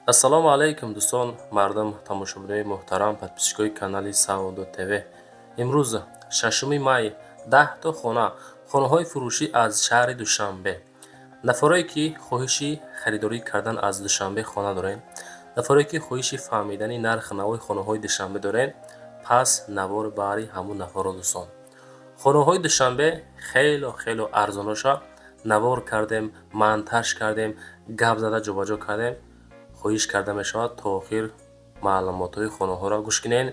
ассалому алайкум дӯстон, мардам тамошобинои муҳтарам, подписчикои канали Саудо ТВ. Имрӯз 6 май 10 то хонаҳои фурӯшӣ аз шаҳри Душанбе. Нафаре ки хоҳиши харидорӣ кардан аз Душанбе хона дорем, нафаре ки хоҳиши фаҳмидани нархи навои хонаҳои Душанбе дорем, пас навор баҳри ҳамун нафаро дӯстон. Хонаҳои Душанбе хело арзоноша навор кардем, монтаж кардем, гап зада ҷобаҷо кардем. хоҳиш карда мешавад то охир маълумотҳои хонаҳоро гӯш кинен.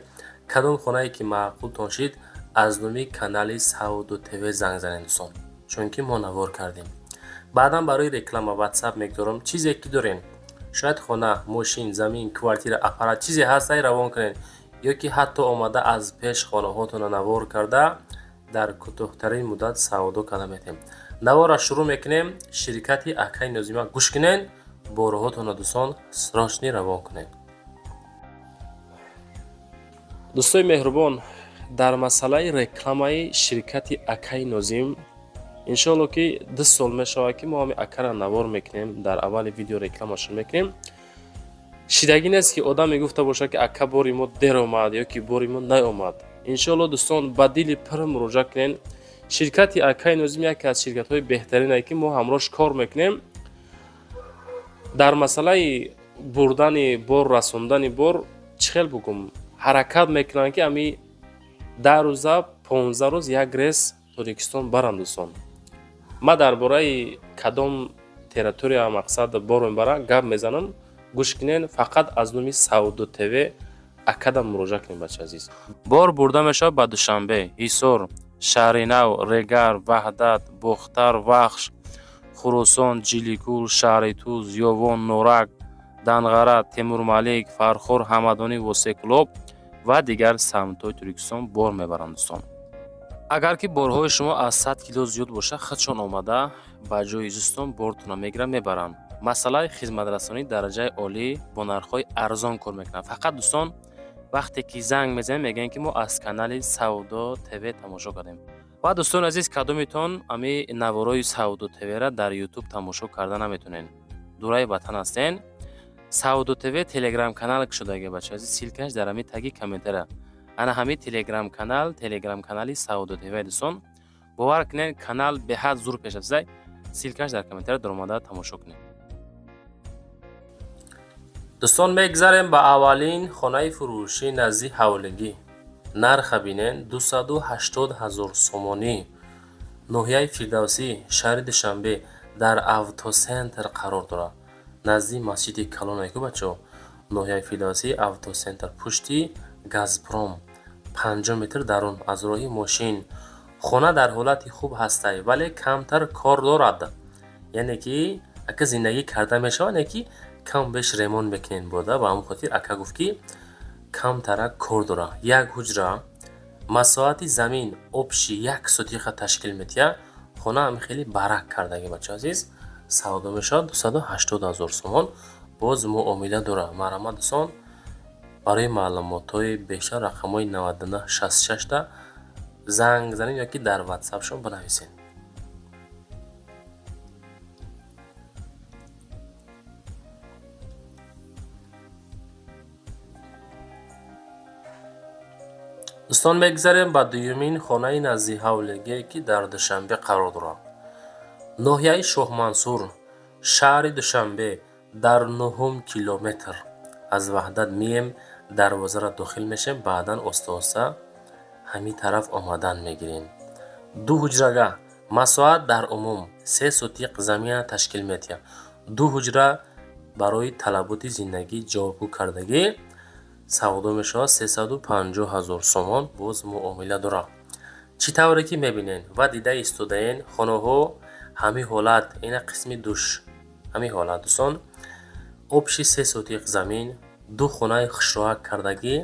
Кадом хонае ки маъқултон шид, аз номи канали Саудо ТВ занг занед дӯстон, чунки мо навор кардем. Баъдан барои реклама WhatsApp мегузорам, чизе ки дорен, шояд хона, мошин, замин, квартира, аппарат чизе ҳастай равон кунед, ё ки ҳатто омада аз пеш хонаҳотонро навор карда дар кӯтоҳтарин муддат савдо карда метавем. Наворро шурӯъ мекунем. Ширкати Акаи Нозима гӯш кинен, бороҳотонро дӯстон срочни равон кунед. дӯстои меҳрубон, дар масъалаи рекламаи ширкати Акаи Нозим иншоалло ки 2 сол мешавад ки мо ҳами Акаро навор мекунем, дар аввали видео рекламашон мекунем. шидагӣ нест ки одам мегуфта бошад ки Ака бори мо дер омад ё ки бори мо наомад. Иншоалло дӯстон ба дили пир муроҷиат кунен. Ширкати Акаи Нозим яке аз ширкатҳои беҳтарине ки мо ҳамроҳш кор мекунем. дар масъалаи бурдани бор, расондани бор чӣ хел бугум, ҳаракат мекунанд ки ами 10 рӯза 15 рӯз як рейс Тоҷикистон баранд дӯстон. ма дар бораи кадом территория мақсад бор мебарам гап мезанам. гӯш кинен, фақат аз номи Саудо ТВ Акада муроҷиат кунед бачаи азиз. Бор бурда мешавад ба Душанбе, Ҳисор, Шаҳри Нав, Регар, Ваҳдат, Бухтар, Вахш, Хурусон, Ҷиликул, Шаҳри Туз, Ёвон, Норак, Данғара, Темурмалик, Фархор, Ҳамадонӣ, Восеқулоб ва дигар самтҳои Туркистон бор мебаранд дӯстон. агар ки борҳои шумо аз 100 кило зиёд бошад, худшон омада ба ҷои изистон бортонро мегиранд, мебаранд. масъалаи хизматрасонӣ дараҷаи олӣ бо нархҳои арзон кор мекунанд. фақат дӯстон вақте ки занг мезанем мегӯем ки мо аз канали Саудо ТВ тамошо кардем. ва дӯстони азиз, кадомитон ами наворои Саудо ТВ-ра дар YouTube тамошо карда наметонен, дураи ватан ҳастен, Саудо ТВ телеграм канал шудааги бачаи азиз, силкаш дар ами таги комментария. ана ҳами телеграм канали Саудо ТВ дӯстон. бовар кунед, канал беҳад зур пеш афзай. силкаш дар комментария дар омада тамошо кунед. дӯстон, мегзарем ба аввалин хонаи фурӯшӣ назди ҳавлигӣ. нарха бинен 280 000 сомонӣ. ноҳияи Фирдавсӣ, шаҳри Душанбе, дар автосентр қарор дорад. назди масҷиди Калон ку бачаҳо. ноҳияи Фирдавсӣ, автосентр, пушти Газпром, 50 метр дарун аз роҳи мошин. хона дар ҳолати хуб ҳастай, вале камтар кор дорад. яъне ки ака зиндагӣ карда мешавад, яъне ки кам беш ремонт мекунен бода. ба ҳамон хотир ака гуфт ки камтарак кор дора. як ҳуҷра, масоҳати замин обши 1 сотиқа ташкил метиҳад. хона ҳами хеле барак кардаги бачаи азиз савдо мешавад 280 000 сомон. боз муомила дора. марҳамат дӯстон, барои маълумотҳои бештар рақамҳои 99 66 та занг занед ёки дар WhatsApp-шон бинависед. дӯстон, мегзарем ба дуюмин хонаи назди ҳавлигие ки дар Душанбе қарор дорад. ноҳияи Шоҳмансур, шаҳри Душанбе, дар 9 километр аз Ваҳдат мием, дарвозаро дохил мешем, баъдан оста ҳамин тараф омадан мегирем. 2 ҳуҷрага, масоҳат дар умум 3 сотиқ замина ташкил метиҳад. 2 ҳуҷра барои талаботи зиндагӣ ҷавобгӯ кардагӣ савдо мешавад 350 000 сомон. боз муомила дора. чӣ тавре ки мебинен ва дида истодаен, хонаҳо ҳамин ҳолат, ина қисми душ ҳамин ҳолат дӯстон. обши 3 сотиқ замин, 2 хонаи хушроҳак кардагӣ,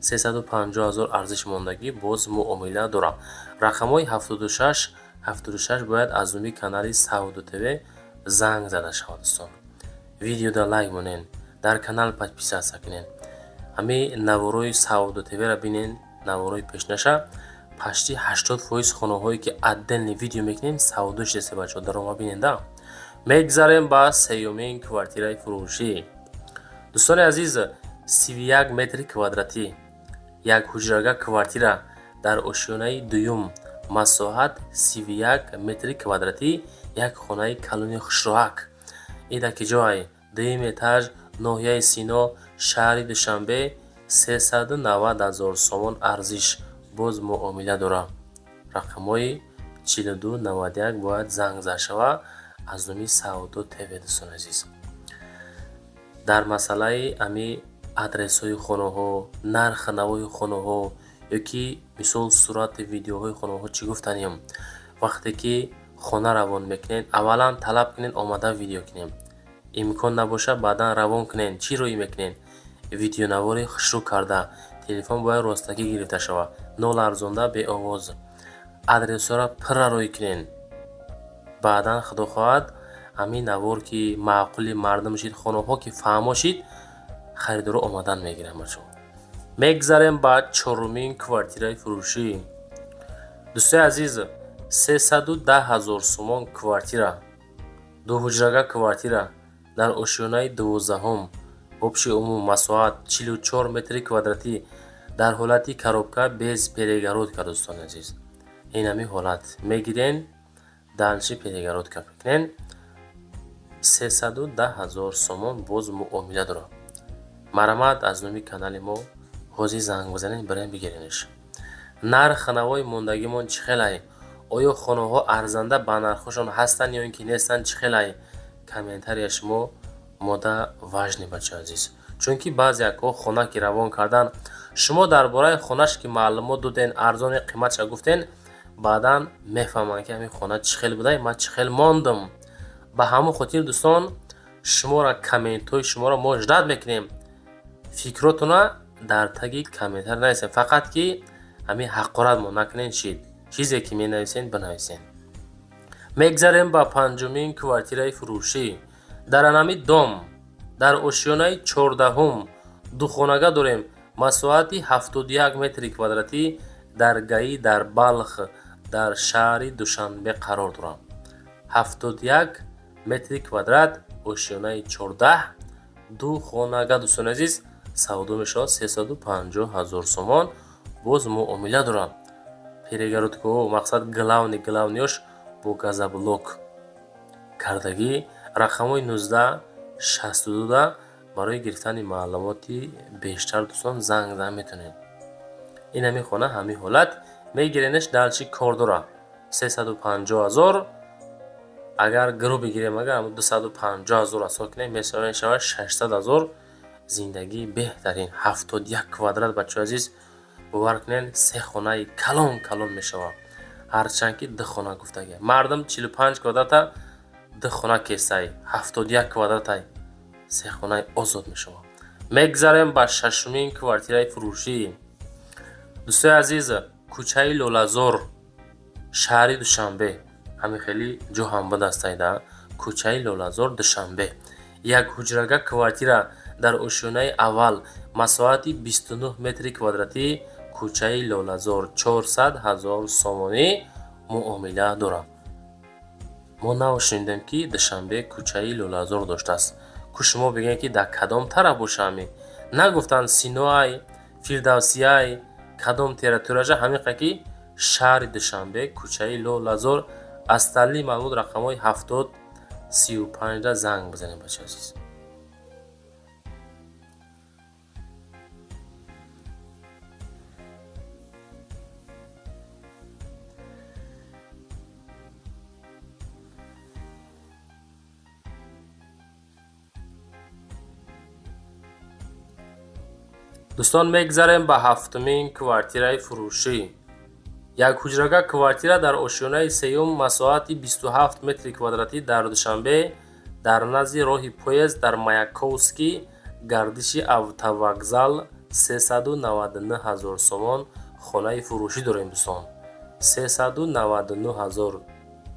350 000 арзиш мондагӣ, боз муомила дора. рақамҳои 76 бояд аз номи канали Саудо ТВ занг зада шавад дӯстон. видеода лайк монен, дар канал подписатсия кунен. ҳами наворои Саудо ТВ-ра бинен, наворои пешнаша. пашти 80% хонаҳое ки отдельни видео мекунем савдо шидест бачаҳо, дар ома бинен да. мегзарем ба сеюмин квартираи фурӯшӣ. дӯстони азиз, 31 метри квадратӣ, як ҳуҷрага квартира дар ошёнаи дуюм, масоҳат 31 метри квадратӣ, як хонаи калони хушроҳак. Ида ки ҷой, дуюм этаж, ноҳияи Сино, шаҳри Душанбе, 390 000 сомон арзиш. Боз муомила дора. рақамҳои 4291 бояд занг зада шава аз номи Саудо ТВ. дӯстони азиз, дар масъалаи ами адресҳои хонаҳо, нархи навои хонаҳо ё ки мисол сурати видеоҳои хонаҳо чӣ гуфтанем, вақте ки хона равон мекунед, аввалан талаб кунед омада видео кунем. Имкон набоша баъдан равон кунед. Чӣ рӯй мекунед? Видеонавори хушрӯ карда, телефон бояд ростагӣ гирифта шава, ноларзонда, беовоз. Адресҳоро пурра рӯй кунед. баъдан худо хоҳад ҳамин навор ки маъқули мардум шид, хонаҳо ки фаҳмо шид, харидоро омадан мегиранд. бачо мегзарем ба чорумин квартираи фурӯшӣ. дӯстони азиз, 310 000 сомон квартира, дуҳуҷрага квартира дар ошёнаи 12-ум, обши умум, масоҳат 44 метри квадратӣ, дар ҳолати коробка без перегородка. дӯстони азиз, ин ҳамин ҳолат мегирен, данчи перегородка мекунен. 310 000 сомон. боз муомила дора. марамат аз номи канали мо ҳозир занг бизанед, барем бигиренеш. нархи навои мондагимон чӣ хелай? оё хонаҳо арзанда ба нархошон ҳастанд ё ин ки нестанд? чӣ хелай? комментария шумо мода важне, бача азиз. чунки баъзеякҳо хона ки равон кардан, шумо дар бораи хонаш ки маълумот доден, арзони қиматша гуфтен, баъдан мефаҳманд ки ҳамин хона чӣ хел будай, ман чӣ хел мондам. ба ҳамон хотир дӯстон, шуморо комментҳои шуморо мо ждат мекунем. фикротона дар таги комментар нависен, фақат ки ҳамин ҳақорат мо накунен. шид чизе ки менависен бинависен. мегзарем ба панҷумин квартираи фурӯшӣ. дар анами дом, дар ошёнаи 14-ум, духонага дорем. масоҳати 71 метри квадратӣ, дар гаи дар Балх, дар шаҳри Душанбе қарор дорам. 71 метри квадрат, ошёнаи 14, духонага. дӯстони азиз, савдо мешавад 350 000 сомон. боз муомила дорам. перегородкаҳо, мақсад главниёш бо газоблок кардагӣ. рақамҳои 1962 барои гирифтани маълумоти бештар дӯстон занг зада метавонед. ин ҳамин хона ҳамин ҳолат мегиренеш, далчи кор дора. 350 000. агар гирӯ бигирем, агар 250 000 асо кунем, мешавад 600 000. зиндагии беҳтарин. 71 квадрат, бачаҳои азиз, бовар кунед, се хонаи калон мешавад. ҳарчанд ки ду хона гуфтагӣ. мардум 45 квадрата ду хона кесай, 71 квадратай се хонаи озод мешавад. мегзарем ба шашумин квартираи фурӯшӣ. дӯстони азиз, кӯчаи Лолазор, шаҳри Душанбе. ҳамин хеле ҷо ҳам буд астайда. кӯчаи Лолазор, Душанбе. як ҳуҷрага квартира дар ошёнаи аввал, масоҳати 29 метри квадратӣ, кӯчаи Лолазор, 400 000 сомонӣ муомила дорам. мо навшунидем ки Душанбе кӯчаи Лолазор доштааст. ку шумо бигӯед ки дар кадом тараф бошами? нагуфтанд Синоай, Фирдавсияй, кадом территорияжа? ҳамин қа ки шаҳри Душанбе, кӯчаи Лолазор. аз талли маълумот рақамҳои 70 35 занг бизанед, бача азиз. дӯстон, мегзарем ба ҳафтумин квартираи фурӯшӣ. як ҳуҷрага квартира дар ошёнаи сеюм, масоҳати 27 метри квадратӣ, дар Душанбе, дар назди роҳи поезд, дар Маяковский, гардиши автовокзал. 399 000 сомон хонаи фурӯшӣ дорем. дӯстон, 399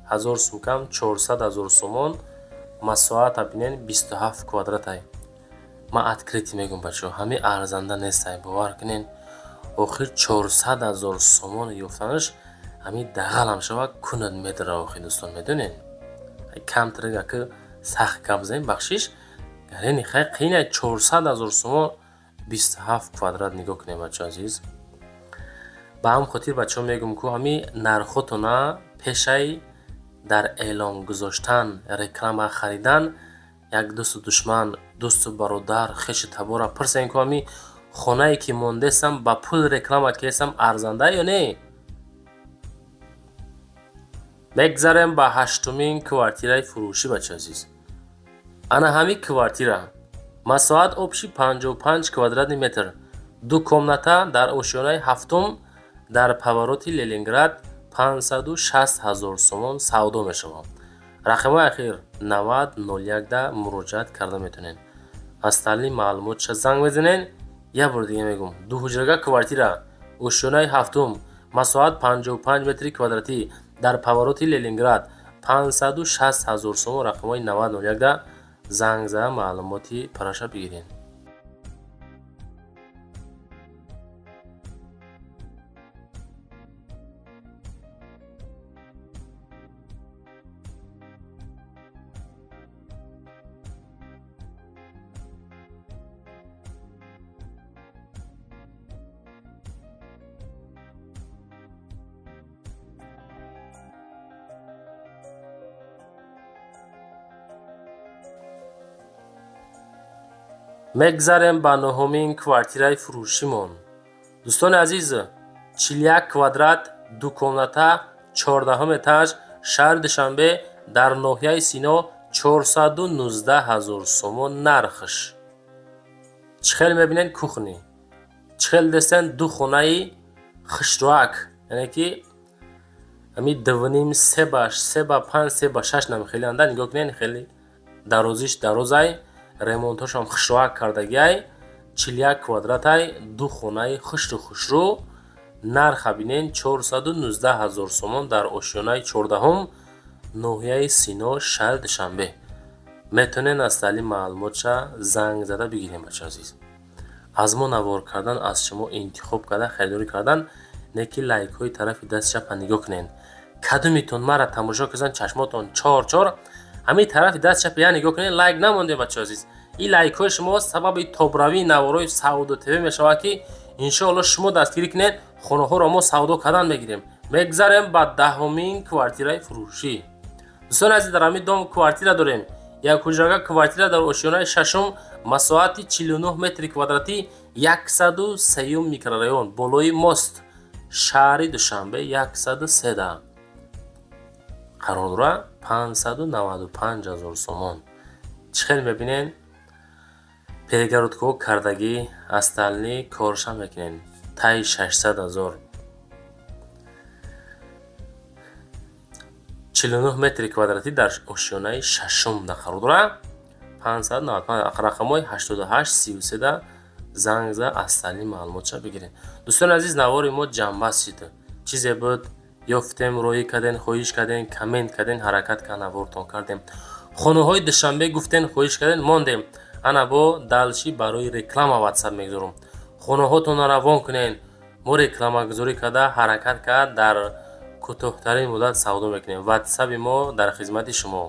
000 сумкам 400 000 сомон. масоҳата бинен 27 квадратай. ман открити мегӯям, бачаҳо, ҳамин арзанда нестай. бовар кунед, охир 400 000 сомон ёфтанаш ҳамин дағалам шава кунад медара. охир дӯстон, медонед, камтарига ки сахт гап занем, бахшиш یعنی خیلی قینه 400,000 سوم 27 کвадрат نگاه کنیم بچه عزیز. با هم خاطر بچه ها میگم که همی نرخوتونا پیشای در اعلام گذاشتن رکلام خریدن یک دوست دشمن دوست برادر خش تبارا پرسین که همی خونه ای که مونده سم با پول رکلام کیسم ارزنده یا نه. بگذاریم با هشتمین کوارتیرای فروشی بچه عزیز. انا همی کوارتیره مساحت обши 55 квадратный метр, ду комната дар ошёнаи ҳафтум дар повороти Ленинград 560,000 сомон савдо мешавад. рақамҳои ахир 9001 да муроҷиат карда метавонед. аз талаб маълумотша занг мезанед. як бор дига мегӯм, дуҳуҷрага квартира ошёнаи ҳафтум масоҳат 55 метри квадратӣ дар повороти Ленинград 560,000 сомон. рақамҳои 9001 да занг зада маълумоти параша бигиред. мегзарем ба нӯҳумин квартираи фурӯшимон. дӯстони азиз, 41 квадрат, ду комната, 14 этаж, шаҳри Душанбе, дар ноҳияи Сино 419,000 сомон нархш. чихел мебинед кухни, чихел дестен ду хонаи хишроак, яъне ки ами 2.5 3 ба 5 3 ба 6 нами хеле анда нигоҳ кунед, хеле дарозиш дарозай, ремонтошам хишроак кардагиай, 41 квадратай, ду хонаи хушру нарха бинен 419,000 сомон дар ошёнаи 14 ноҳияи Сино, шаҳри Душанбе. метавонед аз талаби маълумотша занг зада бигирем бача азиз. аз мо навор кардан, аз шумо интихоб кардан, харидорӣ кардан, не ки лайкҳои тарафи дасти чапа нигоҳ кунед. кадумитон мара тамошо кардан чашмотон чор ҳамин тарафи дасти чапа я нигоҳ кунед, лайк намонде бача азиз. ин лайкҳои шумо сабаби тобравии наворои Саудо ТВ мешавад ки иншоалло шумо дастгирӣ кунед, хонаҳоро мо савдо кардан мегирем. мегзарем ба 10-мин квартираи фурӯшӣ. дӯстони азиз, дар ҳамин дом квартира дорем. якҳуҷрага квартира дар ошёнаи шашум масоҳати 49 метри квадратӣ, 103 микрорайон, болои мост, шаҳри Душанбе 103 да. қарор дора 595,000 сомон. чихел мебинен перегородкаҳо кардагӣ, астални корша мекунен, таи 600,000. 49 метри квадратӣ дар ошёнаи шашум да қарор дора 595. рақамҳои 88 33 да занг зада аз талаби маълумотша бигиред. дӯстони азиз, навори мо ҷанбаст шид. чизе буд ёфтем, роӣ кардем, хоҳиш кардем, коммент кардем, ҳаракат кард, навортон кардем. хонаҳои Душанбе гуфтен, хоҳиш кардем, мондем. ана бо далши барои реклама ватсап мегузорам. хонаҳотонро равон кунед. мо рекламагузорӣ карда, ҳаракат кард, дар кӯтоҳтарин муддат савдо мекунем. ватсаби мо дар хизмати шумо.